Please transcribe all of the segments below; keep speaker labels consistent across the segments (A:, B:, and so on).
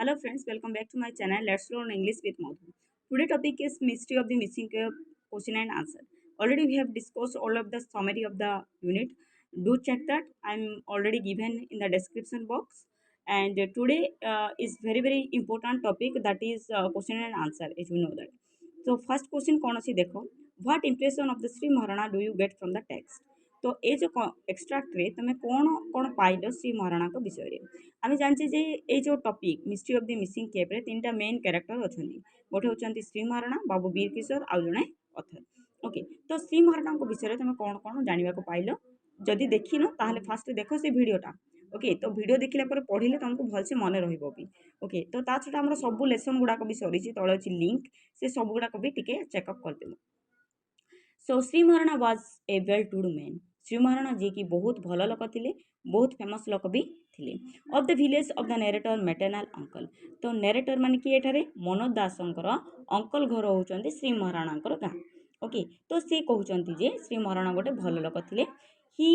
A: Hello friends, welcome back to my channel. Let's learn English with Madhu. Today topic is mystery of the missing question and answer. Already we have discussed all of the summary of the unit. Do check that. I'm already given in the description box. And today is very important topic, that is question and answer, as you know that. So first question कौन अच्छी देखो. What impression of the Sri Maharana do you get from the text? तो ये जो extract रे तुम कौन कौन पाइल श्री महाराणा विषय रे आम जाने जे ये जो topic mystery of the missing Cape Ray तीन टा मेन कैरेक्टर अच्छा गोटे होती श्री महाराणा बाबू वीर किशोर आउ जड़े अथर ओके तो श्री महाराणा विषय तुम कौन कौन जानवा पाइल जदि देखिन ताहले फास्ट देख से भिडटा ओके तो भिड देखला पढ़े तुमको भलसे मन रही ओके तो ता छुटा आम सब लेसन गुड़ाक भी सरी तले अच्छी लिंक से सब गुड़ाक भी टे चेकअप करदेव so Shri Maharana was a well to do man Shri Maharana ji की बहुत भल लोक थे बहुत फेमस लोक भी थे of the village of the narrator maternal uncle तो नरेटर मान कि एठारे मनोज दासंकर अंकल घर होउचंती श्री महाराणा गाँ ओके तो सी कहते जे श्री महाराणा गोटे भल लोक थे ही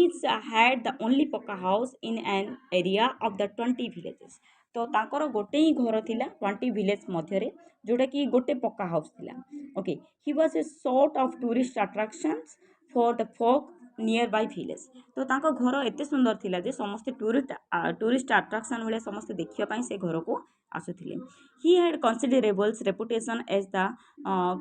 A: हैड द ओनली पक्का house in an area of the 20 villages तो ताकर गोटे ही घर थिला 20 विलेज मध्य जोटा कि गोटे पक्का हाउस थिला okay he was a sort of tourist attractions for the folk nearby village तो तांको घर एते सुंदर थिला जे समस्त टूरिस्ट अट्रैक्शन भाई समस्त देखिया से घर को आसुथिले he had considerable reputation as the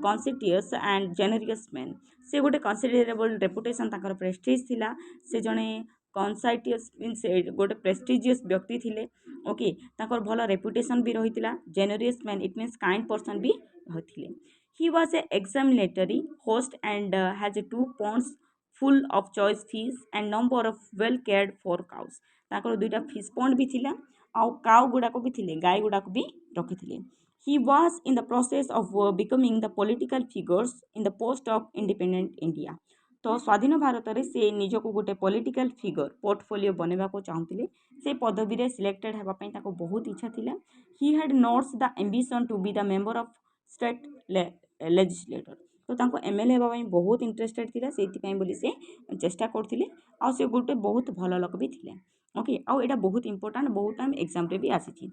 A: conscientious and generous man से गोटे कंसिडरेबल रेपुटेशन तांकर प्रेस्टीज थिला से जने कॉन्साइटियस मीन्स गोटे प्रेस्टिजियस व्यक्ति थिले ओके तांकर भल रेपुटेशन भी रही generous man it means kind person भी रही he was a exemplary host and has a 2 ponds full of choice fish and number of well cared for cows तांकर 2टा फिश पॉन्ड भी थिला आउ काउ गुड़ाक भी थिले गाय गुड़ाक भी रखी he was in the process of becoming the political figures in the post of independent India तो स्वाधीन भारत में से निजक गोटे पॉलिटिकल फिगर पोर्टफोलियो बनवा चाहूँगे से पदवी में सिलेक्टेड होगापी बहुत इच्छा था he had notes the ambition to be the member of state legislator तो तांको एमएलए होगापी बहुत इंटरेस्टेड थिला से बोली से चेष्टा करते आ से गोटे बहुत भल लोक भी थे ओके आउ एटा बहुत इंपोर्टेंट बहुत टाइम एग्जाम रे भी आसी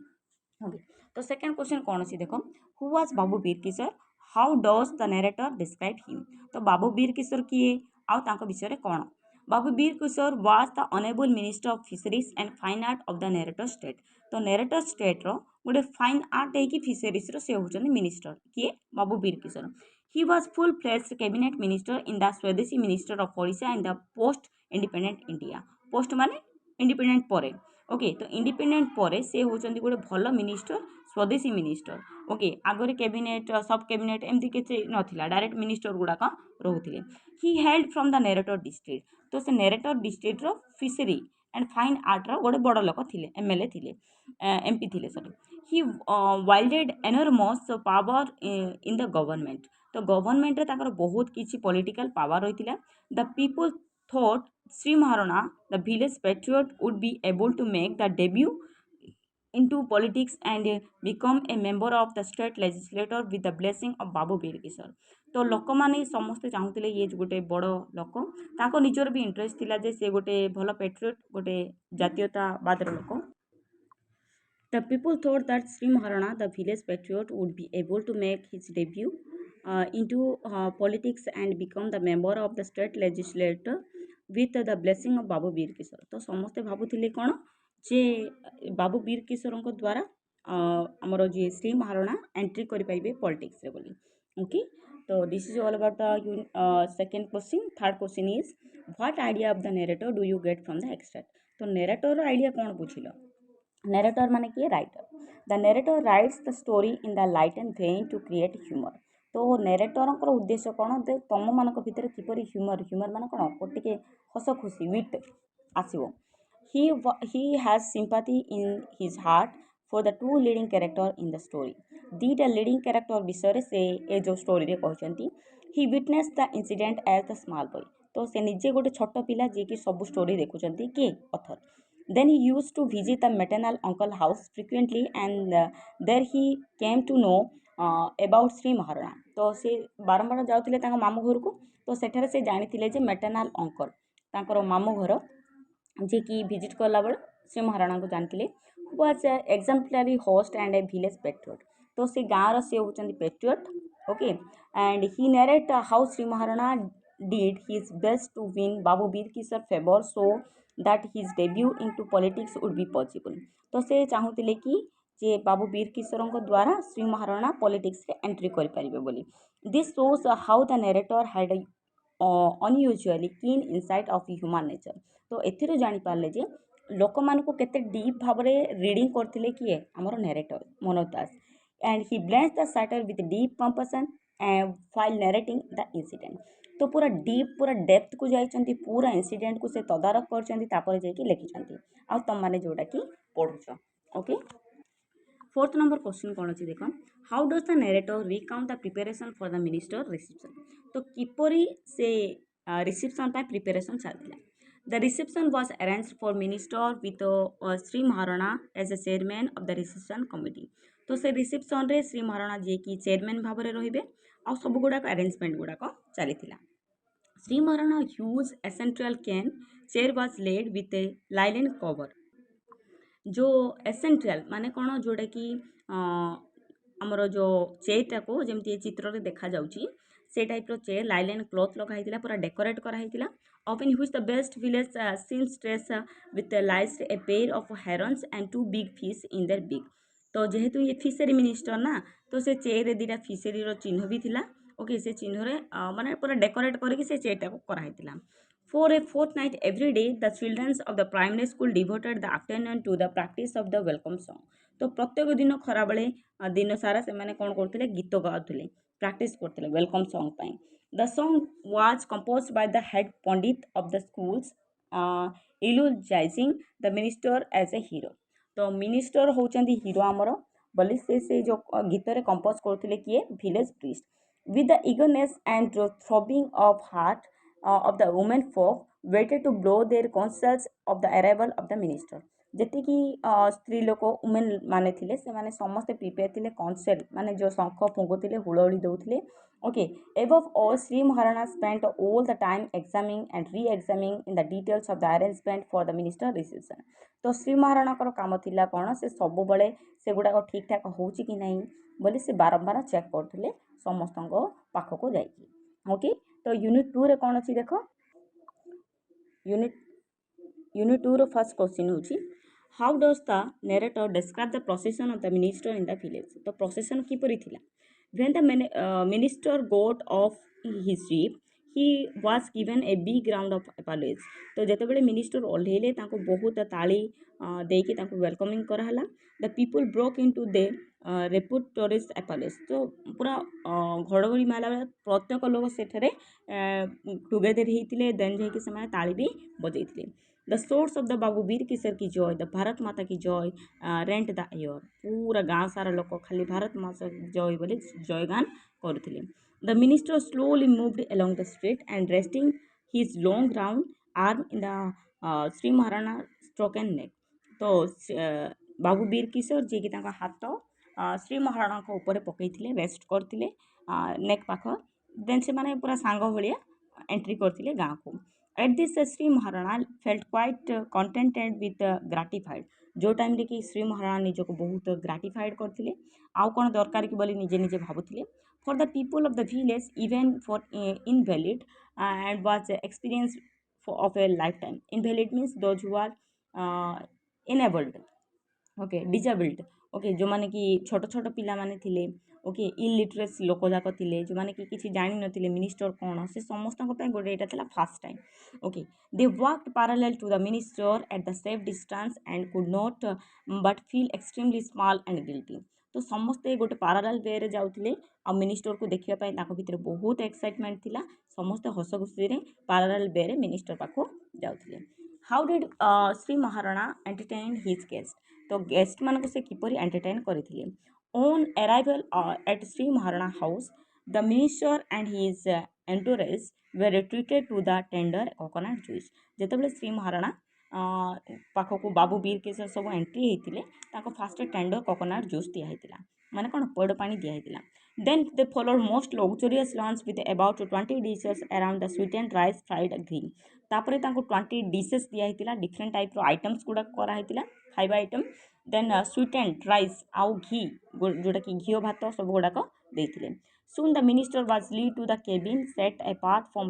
A: ओके तो सेकेंड क्वेश्चन कौन अच्छी देख who was Babu Veer Kishore how does the narrator describe him तो बाबू वीर किशोर किए आउ तांको विषय रे कौन बाबू वीर Kishore was the honourable minister of fisheries and fine art of the narrator state तो नरेटर स्टेट रो गोटे फाइन आर्ट है कि फिशरीज रो से होचंदी मिनिस्टर किए बाबू वीर Kishore he was full fledged cabinet minister in the swadeshi minister of Odisha in the post independent India post माने independent परे ओके तो इंडिपेंडेंट परे से होचंदी गोटे भल मिनिस्टर स्वदेशी मिनिस्टर ओके आगरे कैबिनेट सब कैबिनेट एमती किसी नाला डायरेक्ट मिनिस्टर गुड़ाक रोते ही held from the narrator district तो से नरेटर डिस्ट्रिक्ट रो फिशरी एंड फाइन आर्ट रो गोटे बड़ लोक थे एमएलए थे एमपी थे sorry he wielded enormous power in the government तो गवर्नमेंट रे ताकर बहुत किसी पॉलिटिकल पावर रही the people thought Shri Maharana the village patriot would be able to make the debut into politics and become a member of the state legislature with the blessing of बाबू वीर किशोर तो लोक मैंने समस्ते चाहूले ये गोटे बड़ लोक ताको निजर भी इंटरेस्ट थिला जे से गोटे भल पेट्रियट गोटे जातीयतावाद लोक The people thought that Sri Maharana, the village patriot, would be able to make his debut into politics and become the member of the state legislature with the blessing of बाबू वीर किशोर तो समस्ते भावुले कौन जे बाबू वीर किशोर द्वारा आमर जी Shri Maharana entry करें politics रे बोली okay तो this is all about the second question third question is what idea of the narrator do you get from the extract तो नरेटर आइडिया कौन बुझिल नरेटर माने किए writer the narrator writes the story in the light and when to create humour तो narrator उद्देश्य कौन तुम मान भर किपर ह्यूमर मान कौन गोटे हस खुशी विट आसो he has sympathy in his heart for the two leading character in the story दीटा लीडिंग कैरेक्टर विषय से ए जो स्टोरी रे कहते he witness the incident as the small boy तो से निजे गोटे छोट पिला जी की सब स्टोरी देखुं किए author then he use to visit the maternal uncle house frequently and there he came to know about Shri Maharana तो से बारंबार जाते मामू घर को तो सेठारे से जानी जे मेटर्नल अंकल तांकर मामू घर जे कि विजिट कला बेले श्री महाराणा को जानते was exemplary host and A village patriot. तो से गाँव से होती patriot. Okay and he narrate how Shri Maharana did his best to win Babu Bir Kisar favor so that his debut into politics would be possible। तो से चाहूले कि जे बाबू बीर किशोर द्वारा Shri Maharana politics रे एंट्री कर पारिबे बोली। This shows how the narrator had unusually कीन insight of human nature. तो एथिरो जानि पारले जे लोक मानको केते डीप भाव रीडिंग करथिले किए हमर narrator Manoj Das and he blends the satire with deep compassion and while narrating the incident. तो पूरा डीप पूरा डेप्थ को जाइछंती पूरा इंसिडेंट को से तदारक करछंती तापर जाई लिखिछंती आ तुम माने जोटा कि पढुछ। ओके फोर्थ नंबर क्वेश्चन कौन अच्छी देख how does the narrator recount the preparation for the minister reception. तो किपरि से रिसेप्शन प्रिपेरेसन चलता। The reception was arrange for minister with Shri Maharana as a chairman of the reception committee. तो से reception रे श्री महाराणा जी की चेयरमैन भाव में रे आ सब गुड़ाक अरेंजमेंट गुड़ाक चली। Shri Maharana his ancestral cane chair was laid with a linen cover. जो एसेंट्रियल माने कौन जोटा कि आमर जो चेयरटा को जमी चित्र में देखा जाउची से टाइप चेयर लाइलेन क्लॉथ लगा पूरा डेकोरेट कराइला of in which the best village scene stress with laced a pair of herons and two big fish in their beak. तो जेहेतु ये फिशरी मिनिस्टर ना तो से चेयर दीटा फिशरी चिन्ह भी थिला। ओके से चिन्ह माने पूरा डेकोरेट करके से चेयरटा को कराइला। For a fortnight every day, the children of the primary school devoted the afternoon to the practice of the welcome song। तो प्रत्येक दिन खरा बेले दिन सारा से मैंने कौन करते गीत गाउले प्रैक्टिस करते वेलकम सॉन्ग पाई। The song was composed by the head pandit of the schools eulogising the minister as a hero. तो मिनिस्टर होचंदी हीरो आमर बोली से जो गीत रे कंपोज करते किए village priest with the eagerness and throbbing of heart of the women folk waited to blow their concerts of the arrival of the minister। ଯେତିକି ସ୍ତ୍ରୀ ଲୋକ ଓମେନ୍ ମାନେ ଥିଲେ ସେମାନେ ସମସ୍ତେ ପ୍ରିପେୟାର ଥିଲେ କନସେପ୍ଟ ମାନେ ଯେଉଁ ଶଙ୍ଖ ଫୁଙ୍କୁଥିଲେ ହୁଳହୁଳି ଦେଉଥିଲେ। Okay above all Shri Maharana spent all the time examining and re examining in the details of the arrangement for the minister reception. ତ ଶ୍ରୀ ମହାରାଣାଙ୍କର କାମ ଥିଲା କ'ଣ ସେ ସବୁବେଳେ ସେଗୁଡ଼ାକ ଠିକ୍ ଠାକ୍ ହେଉଛି କି ନାହିଁ ବୋଲି ସେ ବାରମ୍ବାର ଚେକ୍ କରୁଥିଲେ ସମସ୍ତଙ୍କ ପାଖକୁ ଯାଇକି। ओके तो यूनिट 2 रे कौन अच्छी देख यूनिट 2 रो फर्स्ट क्वेश्चन होची how does the narrator describe the procession of the minister in the village. तो प्रोसेसन किपरि थिला when the minister got off his jeep he was given a big round of applause. तो जेते बेले minister ओल्हेले ताको बहुत ताली देकी ताको वेलकमिंग कराला। The people broke into the uproarious applause. तो पूरा घड़घड़ी मारा बेले प्रत्येक लोक सेठरे टुगेदर होते देन जाकि से ताली भी बजैते। द सोर्स ऑफ द बाबू वीर किशोर की जय द भारत माता की जय रेंट द एयर। पूरा गाँव सारा लोक खाली भारत माता जय बोले जयगान करुले। The minister slowly moved along the street and resting his long round arm in the Shri Maharana stroke and neck. तो बाबू वीर किशोर जी की हाथ श्री महाराणा ऊपर पकईले रेस्ट करते नेक पाख देन से माने पूरा सांग भाया एंट्री करते गाँव को। At this Shri Maharana felt quite contented with gratified. जो टाइम रे कि श्री महाराणा निजक बहुत ग्राटिफाइड करते आउ कौन दरकार कि बोली निजे निजे भावुले। For the people of the village even for invalid and was experience of a lifetime. Invalid means those who are enabled okay disabled okay जो माने कि छोट छोट पिला माने थिले ओके इलिटरेस लोक जाक थिले जो माने कि किछि जानि नथिले मिनिस्टर कोन से समस्त गोटे एटा थिला first time. Okay they walked parallel to the minister at the safe distance and could not but feel extremely small and guilty. तो समस्ते गोटे पैरेलल वे रे जाउथिले आ मिनिस्टर को देखिया पई ताको भितर बहुत एक्साइटमेंट थिला समस्त हस खुशी रे पैरेलल वे रे मिनिस्टर पाखो जाउथिले। How did Shri Maharana entertain his guest. तो गेस्ट मानक से किपरि एंटरटेन करथिले। On arrival at Shri Maharana house the minister and his entourage were treated to the tender coconut juice. जेतेबेले श्री महाराणा पाखक बाबू बीर किशोर सब एंट्री होते फास्ट टेंडर कोकोनट जूस दिखाई माने कौन पइड पानी दिखाई then they followed most luxurious lunch with about 20 dishes around the sweet and rice fried green तापर 20 डिशेस दिखाई डिफरेंट टाइप आइटम्स गुड़ा कराई खाଇବା item then sweet and rice आउ घी जोटा कि घी भात सब गुड़ाक देते soon the minister was led to the cabin set apart from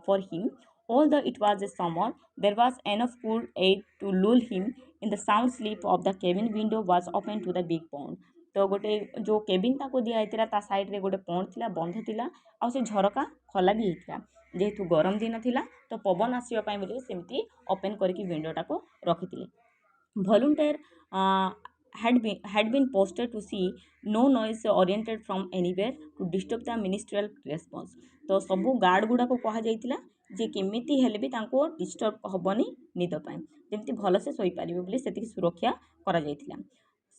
A: for him although it was a summer there was enough cool air to lull him in the sound sleep of the cabin window was open to the big pond तो गोटे जो cabin ताको दिया ता side रे गोटे pond थिला बंध थिला आ से झरका खोला भी होता जेहेतु गरम दिन थिला तो पवन आसीबा पई बोली सेमती ओपन करके विंडोटा को रखिथिले volunteer had been posted to see no noise oriented from anywhere to disturb the ministerial response तो सबू गार्ड गुड़ा को कहा जाइतिला जे केमिति हेले भी तांको डिस्टर्ब हबनी निद पाए जेमति भलसे सोई पारिबे बोली सेतिकी सुरक्षा करा जाइतिला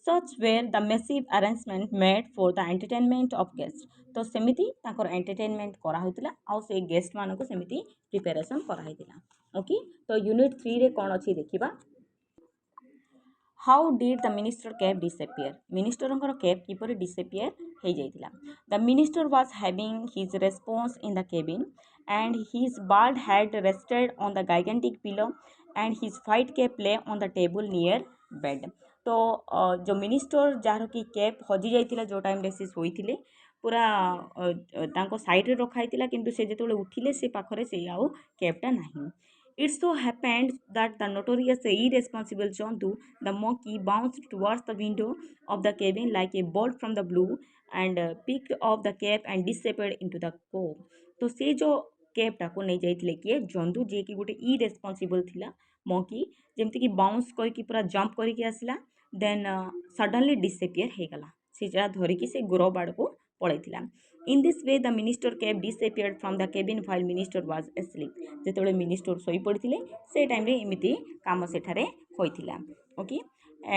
A: such were the massive arrangement made for the entertainment of guests तो सेमिति तांकर एंटरटेनमेंट करा होतिला आ से गेस्ट मानको सेमिति प्रिपरेशन करा होतिला ओके तो यूनिट 3 रे कोन अछि देखिबा how did the minister cap disappear minister cap किपर डिसअपियर हो जाइतिला the minister was having his response in the cabin and his bald head rested on the gigantic pillow and his fight cap lay on the table near bed तो जो minister जार कि cap हजि जाइतिला जो time रे से सोइथिले पूरा साइड रे रखाइतिला किंतु से जेतोले उठिले से पाखरे से आउ कैपटा नाही It so happened that the notorious irresponsible Chandu, the monkey, bounced towards the window of the cabin like a bolt from the blue and picked off the cap and disappeared into the cove. तो से जो कैपटा को नहीं जाइथिले किए जंदू जे कि गोटे irresponsible थिला मंकी जेमति कि बाउंस करके पूरा जंप करके आसला देन सडनली डिसअपियर हो गला से जरा धरिकी से गुरव बाड़ को पळैथिला In this way, the minister cab disappeared from the cabin while minister was asleep. जेतोले मिनिस्टर सोई पड़िथिले से टाइम रे एमिति काम सेठारे होइथिला okay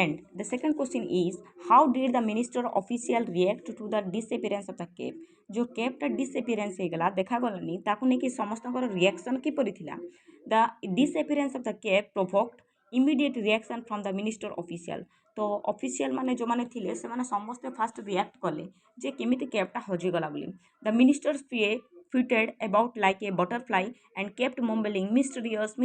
A: and the second question is how did the minister official react to the disappearance of the cab जो कैब टा disappearance हे गला देखा गलानी ताकू ने कि समस्तकर रिएक्शन कि परिथिला the disappearance of the cab provoked immediate reaction from the minister official तो official माने जो माने थिले से माने समस्त फास्ट रिएक्ट कले जे केमिति कैबटा हजिगला बोली the ministers fretted about like a butterfly and kept mumbling mysterious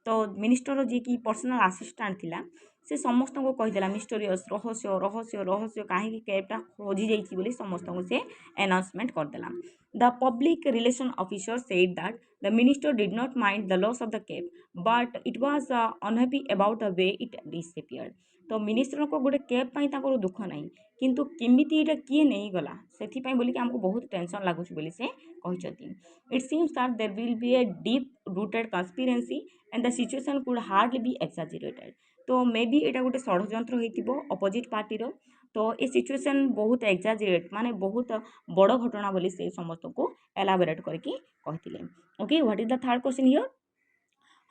A: तो मिनिस्टर जी की पर्सनल असिस्टेंट थिला से समस्त को कहीदेला मिस्टरियस रहस्य रहस्य रहस्य कहीं कैबटा हजि जाइछि बोली समस्त को से अनाउंसमेंट करदेला the public relation officer said that the minister did not mind the loss of the cap but it was unhappy about the way it disappeared तो मिनिस्टर को गोटे कैब पाई तांकर दुख नहीं किंतु केमिति एटा किए नहीं गला सेथि पई बोली कि हमको बहुत टेंशन लागुछ बोली से कहिसथि it seems that there will be a deep rooted conspiracy and the situation could hardly be exaggerated तो मे बी एटा गोटे षड्यंत्र होइतिबो अपोजिट पार्टी रो तो ए सिचुएशन बहुत एक्साजरेट माने बहुत बड़ घटना बोली से समस्त को एलाबोरेट करके कहथिले okay what is the third question here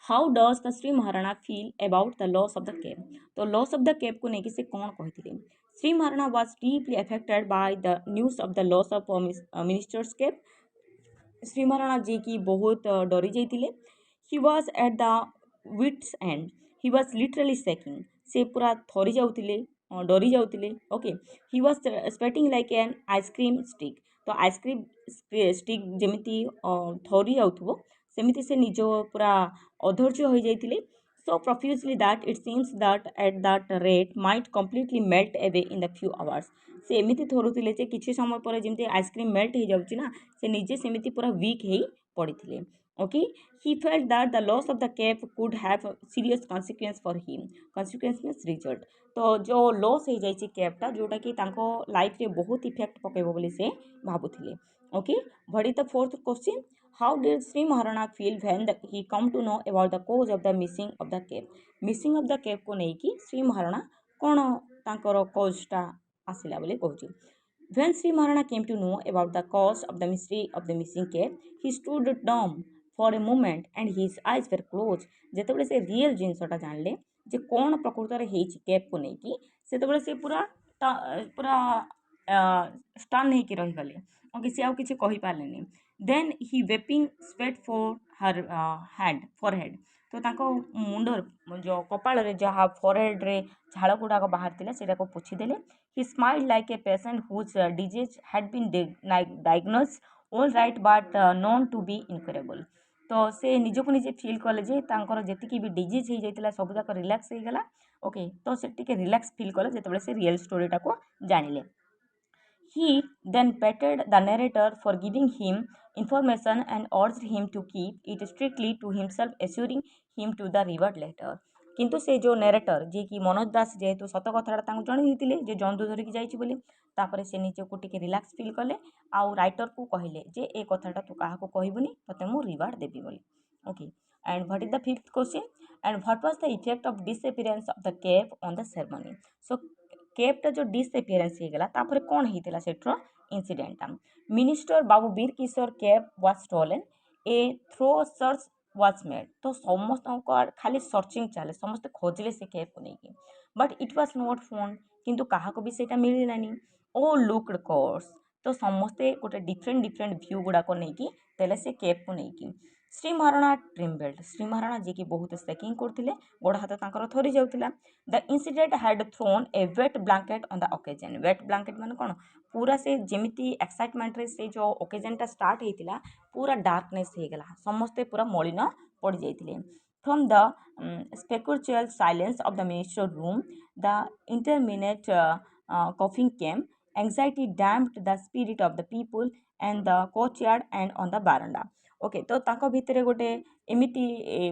A: how does the Shri Maharana feel about the loss of the cab तो लॉस ऑफ द कैब को लेकिन से कौन कहते Shri Maharana was deeply affected by the news of the loss of ministers cab Shri Maharana ji की बहुत डरी जाइए he was at the wits and he was literally shaking से पूरा थरी जाउतिले डरी जाउतिले okay he was sweating like an ice cream stick तो आइसक्रीम स्टिक जेमिति थरी जाउथबो सेमिति से निज पूरा अधैर्य हो जाइतिले so profusely that it seems that at that rate might completely melt away in the few hours से एमिति थरुथिले जे किछि समय पर जेमति आइसक्रीम मेल्ट हो जाउछि ना से निजे सेमिति पूरा वीक हेई पड़िथिले okay he felt that the loss of the cab could have serious consequence for him consequence means result तो जो लॉस हो जाइछि कैबटा जोटा कि तांको लाइफ रे बहुत इफेक्ट पकेबो बोली से भाबुथिले okay what is the fourth question how did Sri Maharana feel when he come to know about the cause of the missing of the cave? Missing of the cave को नहीं कि श्री महाराणा कौन तांकर cause आसिला बोले कहूँ When Sri Maharana came to know about the cause of the mystery of the missing cave, he stood dumb for a moment and his eyes were closed. जेतबले से real जिनसटा जानले जे कौन प्रकृत रे हेछि कैब को नहीं कि सेतबले से पूरा पूरा स्टन नहीं कि रही गले ओके से आउ किछि कहि पालेनी then he wiping sweat for her head तो तांको मुंडर जो कपाल रे जहाँ फोरहेड रे झाड़ गुड़ाक बाहर थिला सेटा को पोछीदेले. He smiled like a patient whose disease had been diagnosed all right but known to be incurable. तो से निजको निजे फील कले जे तांकर जेतिकी भी डिजीज हो जाइतिला सब जाक रिलैक्स हो गला. ओके तो से टिके रिलैक्स फील कले जेतेबेले से रियल स्टोरीटा को जानिले. He then patted the narrator for giving him information and urged him to keep it strictly to himself, assuring him to the reward later. କିନ୍ତୁ ସେ ଯେଉଁ ନେରେଟର ଯିଏକି ମନୋଜ ଦାସ ଯେହେତୁ ସତ କଥାଟା ତାଙ୍କୁ ଜଣେଇ ଦେଇଥିଲେ ଯେ ଜନ୍ତୁ ଧରିକି ଯାଇଛି ବୋଲି, ତାପରେ ସେ ନିଜକୁ ଟିକେ ରିଲାକ୍ସ ଫିଲ୍ କଲେ ଆଉ ରାଇଟରକୁ କହିଲେ ଯେ ଏ କଥାଟା ତୁ କାହାକୁ କହିବୁନି, ତତେ ମୁଁ ରିୱାର୍ଡ଼ ଦେବି ବୋଲି. Okay and what is the fifth question? And what was the effect of disappearance of the cave on the ceremony? So केपटा जो डिसअपियरेंस होगा तापर कौन होता सेट्र इनसीडेंटा. Minister Babu Veer Kishore cap was stolen. A thorough search was made. तो समस्त खाली सर्चिंग चले समस्त खोजले से केप को नहीं but it was not phone किंतु कहा भी सेटा मिललानी. ओ लुक्ड कोर्स तो समस्ते गोटे डिफरेंट व्यू गुड़ाक नहीं तेले से केप को नहीं. श्री महाराणा ट्रिम्बेल्ड. श्री महाराणा जी की बहुत सेकिंग करते गोड़ हाथ तांकर थरी जाउतिला. The incident had thrown a wet blanket on the occasion. Wet blanket मान कौन पूरा से जेमिति एक्साइटमेंट रे से जो ओकेजनटा स्टार्ट होता पूरा डार्कनेस हो गला समस्ते पूरा मलिन पड़ जाइतिले. From the sepulchral silence of the minister room the intermittent coughing came. Anxiety damped the spirit of the people and the courtyard and on the veranda. Okay तो तांको भितरे गोटे एमिति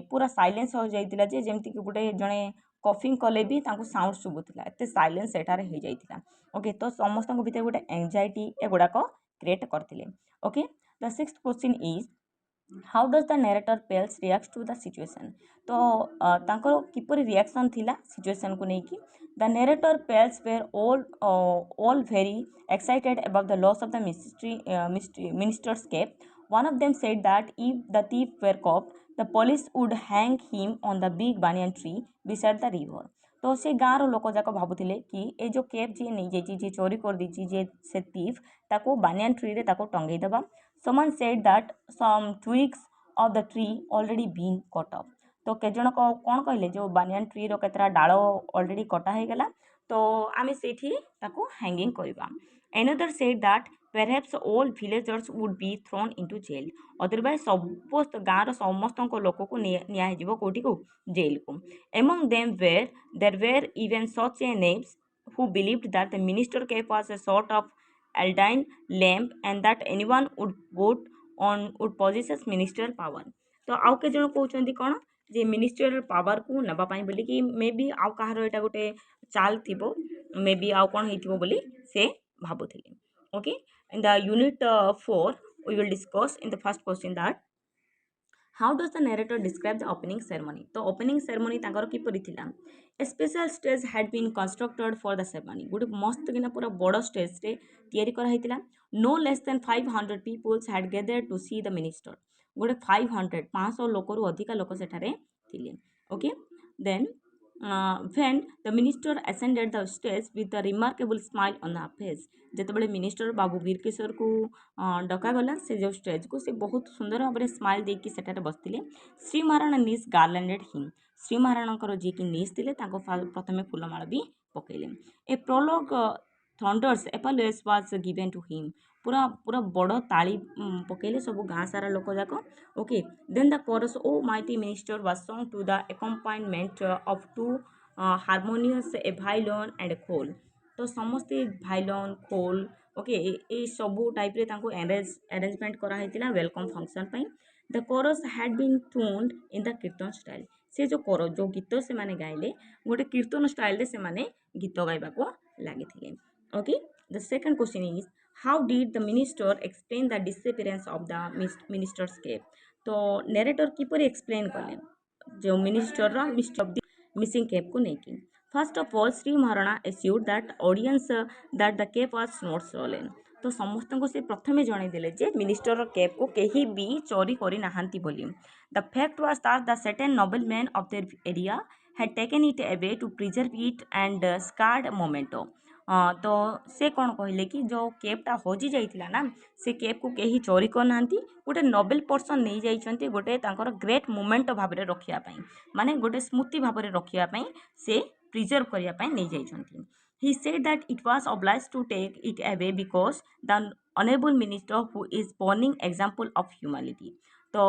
A: पूरा साइलेंस हो जाइतिला जे जेमति कि गोटे जणे कफिंग कले भी तांको साउंड शुभुतिला एते साइलेंस एटारे हो जाइतिला. ओके तो समस्त भितर गोटे एंजाइटी एगुड़ाक क्रिएट करथिले. Okay the sixth question is how does the narrator pals react to the situation. तो तांकर किपरि रिएक्शन थिला सिचुएशन को नेकी. The narrator pals were all very excited about the loss of the minister's cape. One of them said that if the thief were caught, the police would hang him on the big banyan tree beside the river. तो से गाँव लोक जाक भावुले कि ए जो cap जी नहीं जाइए जी चोरी कर दी जे से थीफ ताको बानियान ट्री रे ताको टंगई देबा. Someone said that some twigs of the tree already been cut off. तो के जन कौन कहले जो बानियान ट्री रो केतरा डाल ऑलरेडी कटा हो गला तो आमे सेठी ताको हैंगिंग करबा. Another said that perhaps all villagers would be thrown into jail. Otherwise समस्त गाँव समस्त लोक को निया कौटी को जेल को. Among them there were even such a knaves who believed that the minister cape was a sort of Aldine lamp and that anyone would vote on would possess ministerial power. तो आउ के जन कहउछंती कोन जे ministerial power को नबा पाई बोली कि may be आउ कहार एटा गोटे चाल थिबो मे बी आउ कोन हिथिबो बोली से भाबुथिले. Okay in the unit 4 we will discuss in the first question that how does the narrator describe the opening ceremony. तो opening ceremony तांकर किपरि थिला. A special stage had been constructed for the ceremony. गोटे मस्त किना पूरा बड़ stage रे तयारी करा हैतिला. No less than 500 people had gathered to see the minister. गोटे 500 लोक रु अधिका लोक सेठारे थिले. Okay then when the minister ascended the stage with a remarkable smile on the face. जेतेबेले मिनिस्टर बाबू वीर किशोर को डका गला से जो स्टेज को से बहुत सुंदर भाव में स्माइल देकी सेठारे बसतिले. Shri Maharana niece garlanded him. Shri Maharana ji की नीस थिले ताको प्रथमे फूलमाला भी पकेले. ए प्रोलॉग thunderous applause was given to him. पूरा पूरा बड़ ताली पकेले सब गाँ सारा लोक जाक. Okay then the chorus O mighty minister was song to the accompaniment of two harmonious a violin and khol. तो समस्ते भाइलोन खोल ओके ये सबू टाइप रे तांको अरेंजमेंट करा हैतिला वेलकम फंक्शन पई. The chorus had been tuned in the kirtan style. से जो कोरस जो गीत से माने गाइले गोटे कीर्तन स्टाइल रे से माने गीत गाइबा को लागिथिले. Okay the second question is how did the minister explain the disappearance of the minister's cape. तो narrator किपरि explain कले जो minister रा mystery of the missing cape को नेकी. First of all Shri Maharana assured that audience that the cape was not stolen. तो समस्त को से प्रथमे जणाई देले जे मिनिस्टर रो केप को केही भी चोरी करी नाहंती बोली. The fact was that the certain noblemen of their area had taken it away to preserve it and scarred memento. तो से कौन कहले कि जो केपटा हजि जाइथिला ना से केप को केही चोरी करनांती गोटे नोबेल पर्सन नहीं जाइछंती गोटे तांकर ग्रेट मोमेंट भाबरे रखिया पई माने गोटे स्मृति भाबरे रखिया पई से प्रिजर्व करिया पई नहीं जाइछंती. He said that it was obliged to take it away because the honorable minister who is burning example of humility. तो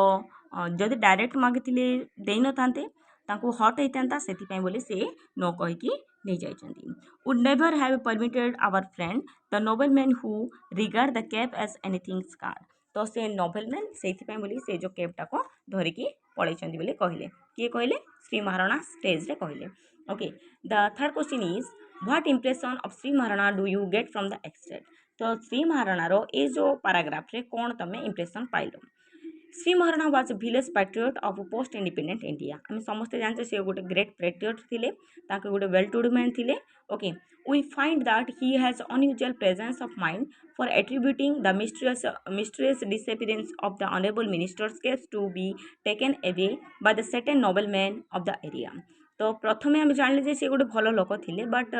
A: जदि डायरेक्ट मागिथिले देई न थांते तांको हट होइतांता सेति बोली से नो कहिकी नहीं जाइछंती. Would never have permitted our friend the nobleman who regard the cap as anything scar. तो से नोबेलमैन से बोली से जो केपटा को धरिकी पळैछंती बोली कहले किए कहले श्री महाराणा स्टेज रे कहले. Okay the third question is what impression of Shri Maharana do you get from the extract. तो श्री महाराणा रो ए जो पैराग्राफ रे कौन तमे impression pilo. Shri Maharana was a village patriot of post independent India. आम समस्ते जानते से गोटे ग्रेट पैट्रियट थिले ताके गोटे वेल टू डू मैन थिले. Okay we find that he has unusual presence of mind for attributing the mysterious disappearance of the honourable minister's case to be taken away by the certain noble man of the area. तो प्रथमे आम जानले जे से गोटे भल लोक थिले but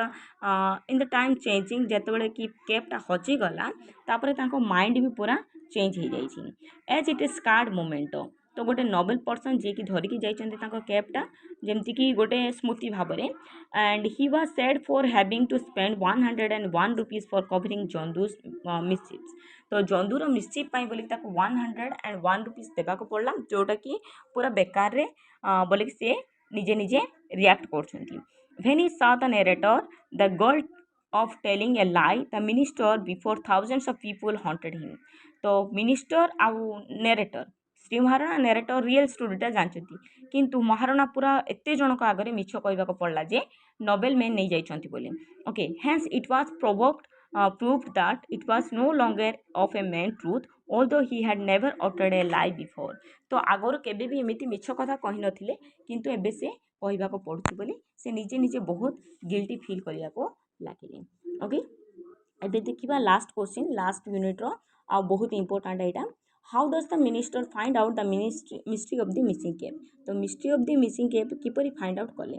A: in the time changing जेतेबेले कि केपटा हजिगला तापरे तांको माइंड भी पूरा चेंज हो जाइए as it is card moment. तो गोटे नोबेल पर्सन जी की धरिकी जाइए कैपटा जमती कि गोटे स्मृति भाव में and he was sad for having to spend 101 rupees for covering Jandu's mischiefs. तो जंदूर मिसचिप बोलिक 101 रुपीज देवाक पड़ला जोटा कि पूरा बेकार रे बोलिक से निजे निजे रिएक्ट कर. When he saw the narrator the girl of telling a lie the minister before thousands of people haunted him. तो मिनिस्टर आउ narrator Shri Maharana narrator real स्टोरीटा जानते किंतु महाराणा पूरा एते जनक आगे मिछ कहवाक पड़ला जे नोबेल मैन नहीं जाइछंती बोली. Okay hence it was proved that it was no longer of a man truth although he had never uttered a lie before. तो आगरो केबे भी एमिति मिछ कथा कहि नथिले किंतु एबे से कहवाक पड़ुछि बोली से निजे निजे बहुत गिल्टी फील करियाको लागिले. ओके एबे देखिबा लास्ट क्वेश्चन लास्ट यूनिट रो आ बहुत इंपोर्टेंट एटा. How does the minister find out the mystery of the missing cap. तो mystery of the missing cap किपरि फाइंड आउट कले.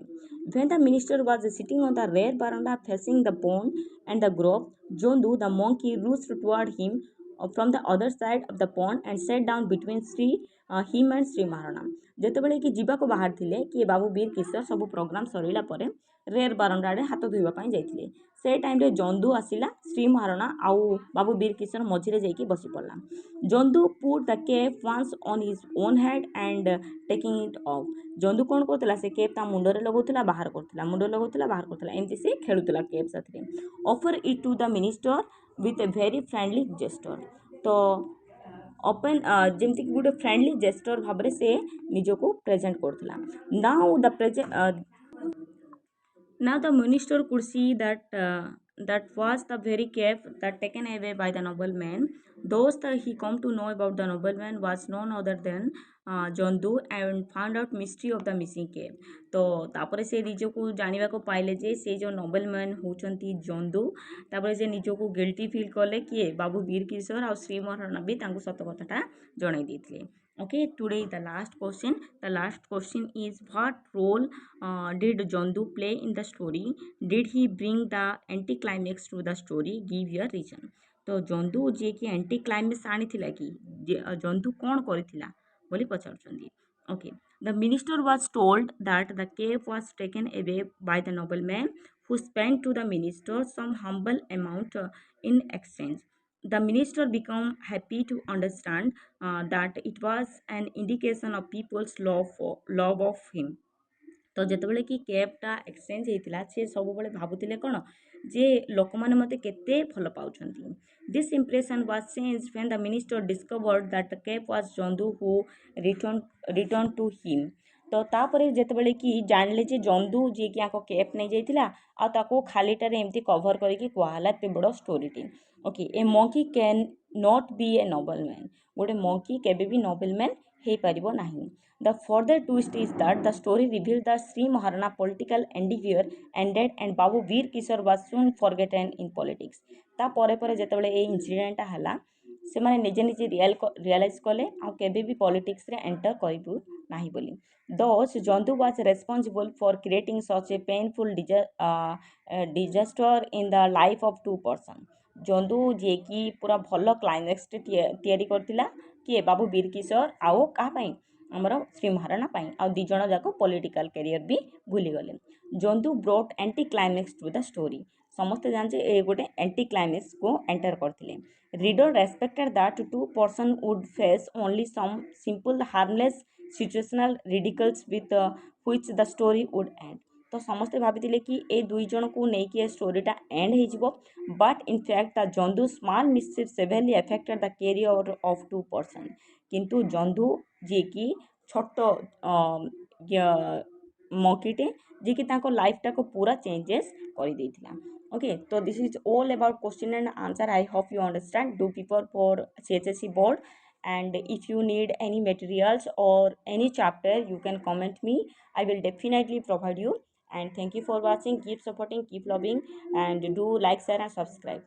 A: When the minister was sitting on the rear veranda facing the pond and the grove Jondu the monkey rushed toward him from the other side of the pond and sat down between him and Shri Maharana. जेतेबेले कि जीवा को बाहर थिले कि बाबू वीर किशोर सब programme Sarila परे rare बारंडा हाथ धोइबा पई जाइथिले. से टाइम रे जंदू आसिला श्री महाराणा आउ बाबू वीर किशोर मझिरे जाइकी बसी पड़ला. Jandu put the cap once on his own head and taking it off. Jandu कौन करतला से केप ता मुंडरे लगौतला बाहर करतला मुंडरे लगौतला बाहर करतला एमती से खेलुतला केप साथरे. Offer it to the minister with a very friendly gesture. तो ओपन जमती कि गोटे फ्रेंडली जेस्टर भाव से निजको प्रेजेंट करतला. Now the minister could see that was the very cap that taken away by the nobleman. Those that he come to know about the nobleman was none other than Jondu and found out mystery of the missing cap. तो तापरे से निजो को जानिबा को पाइले जे से जो नोबेलमैन होचंती जंदू तापरे से निजो को गिल्टी फील कले किए बाबू वीर किशोर और श्री महाराणा भी तांको सत कथाटा जणाई देथिले. Okay, today the last question. The last question is what role did Jondu play in the story? Did he bring the anticlimax to the story? Give your reason. तो जंदू जे कि एंटी क्लाइमेक्स आनी थिला कि जंदू कौन करिथिला बोली पचारुचंदी. Okay the minister was told that the cap was taken away by the nobleman who spent to the minister some humble amount in exchange. The minister became happy to understand that it was an indication of people's love of him. तो जेतेबेले कि केपटा exchange होता सी सब भावुले कौन जे लोक मैंने मत के भल पाँच. This impression was change when the minister discovered that the cap was Jandu who return to him. तो तापर जेतेबेले कि जानले जे जंदू जी कि केप नहीं जाइतिला आ ताको खालीटारे एमती कवर करके कहला एते बड़ स्टोरीटी. Okay a monkey can not be a nobleman. गोटे मंकी केबे भी नोबेलमैन हो पारिबो नाही. The further twist is that the story revealed that Sri Maharana political endeavour ended and Babu Veer Kishore was soon forgotten in politics. ता परे परे जेतेबेले ए incident हला से माने निजे निजे रियलाइज कले आ केबे भी पॉलिटिक्स रे एंटर करिबु ନାହିଁ ବୋଲି। Thus, Jandu was responsible for creating such a painful disaster in the life of two person. ଜନ୍ଦୁ ଯିଏକି ପୁରା ଭଲ କ୍ଲାଇମାକ୍ସଟେ ତିଆରି କରିଥିଲା କିଏ ବାବୁ ବୀର କିଶୋର ଆଉ କାହା ପାଇଁ ଆମର ଶ୍ରୀ ମହାରଣା ପାଇଁ ଆଉ ଦୁଇ ଜଣ ଯାକ ପଲିଟିକାଲ କ୍ୟାରିୟର ବି ଭୁଲିଗଲେ। Jandu brought anti climax to the story. ସମସ୍ତେ ଜାଣିଛେ ଏ ଗୋଟେ ଆଣ୍ଟି କ୍ଲାଇମାକ୍ସକୁ ଏଣ୍ଟର କରିଥିଲେ। Reader respected that two person would face only some simple harmless situational ridicules with which the story would end. ତ ସମସ୍ତେ ଭାବିଥିଲେ କି ଏ ଦୁଇ ଜଣକୁ ନେଇକି ଏ ଷ୍ଟୋରିଟା ଏଣ୍ଡ ହେଇଯିବ, but in fact the Jandu small mischief severely affected the career of two person. କିନ୍ତୁ ଜନ୍ଦୁ ଯିଏକି ଛୋଟ ମଙ୍କିଟେ ଯିଏକି ତାଙ୍କ ଲାଇଫଟାକୁ ପୁରା ଚେଞ୍ଜେସ୍ କରିଦେଇଥିଲା। Okay, so this is all about question and answer. I hope you understand. Do prepare for CHSC board, and if you need any materials or any chapter, you can comment me. I will definitely provide you. And thank you for watching. Keep supporting, keep loving, and do like, share and subscribe.